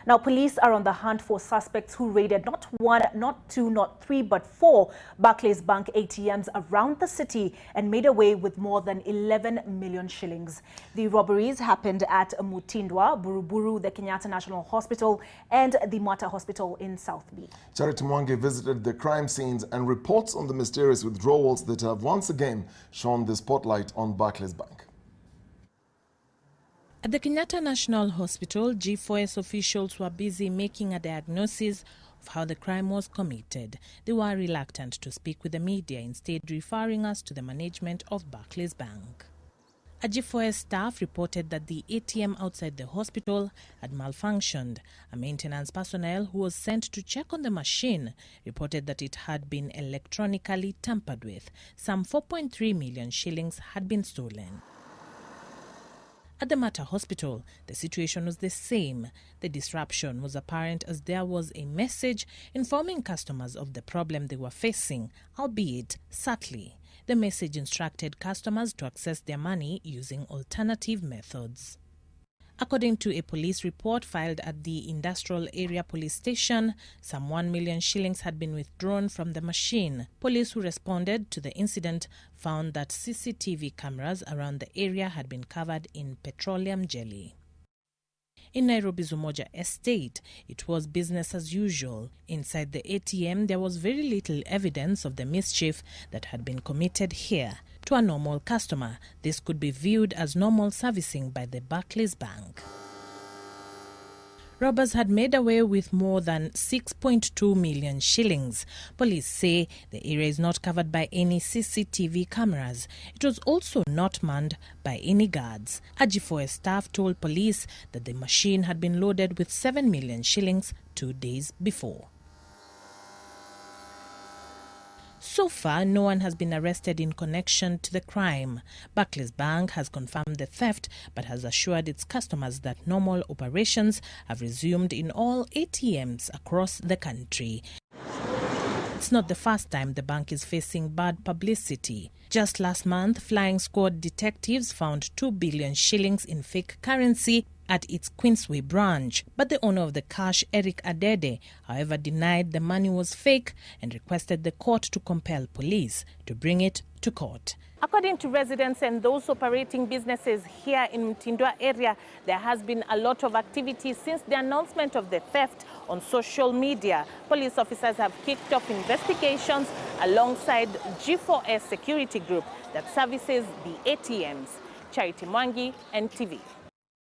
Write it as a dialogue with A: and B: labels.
A: Now, police are on the hunt for suspects who raided not one, not two, not three, but four Barclays Bank ATMs around the city and made away with more than 11 million shillings. The robberies happened at Mutindwa, Buruburu, the Kenyatta National Hospital, and the Mata Hospital in South B.
B: Charity Mwangi visited the crime scenes and reports on the mysterious withdrawals that have once again shone the spotlight on Barclays Bank.
C: At the Kenyatta National Hospital, G4S officials were busy making a diagnosis of how the crime was committed. They were reluctant to speak with the media, instead referring us to the management of Barclays Bank. A G4S staff reported that the ATM outside the hospital had malfunctioned. A maintenance personnel who was sent to check on the machine reported that it had been electronically tampered with. Some 4.3 million shillings had been stolen. At the Mata Hospital, the situation was the same. The disruption was apparent as there was a message informing customers of the problem they were facing, albeit subtly. The message instructed customers to access their money using alternative methods. According to a police report filed at the Industrial Area Police Station, some 1 million shillings had been withdrawn from the machine. Police who responded to the incident found that CCTV cameras around the area had been covered in petroleum jelly. In Nairobi's Umoja estate, it was business as usual. Inside the ATM, there was very little evidence of the mischief that had been committed here. To a normal customer, this could be viewed as normal servicing by the Barclays Bank. Robbers had made away with more than 6.2 million shillings. Police say the area is not covered by any CCTV cameras. It was also not manned by any guards. A G4S staff told police that the machine had been loaded with 7 million shillings 2 days before. So far, no one has been arrested in connection to the crime. Barclays Bank has confirmed the theft but has assured its customers that normal operations have resumed in all ATMs across the country. It's not the first time the bank is facing bad publicity. Just last month, flying squad detectives found 2 billion shillings in fake currency at its Queensway branch. But the owner of the cash, Eric Adede, however, denied the money was fake and requested the court to compel police to bring it to court. According to residents and those operating businesses here in Mutindwa area, there has been a lot of activity since the announcement of the theft on social media. Police officers have kicked off investigations alongside G4S security group that services the ATMs. Charity Mwangi, NTV.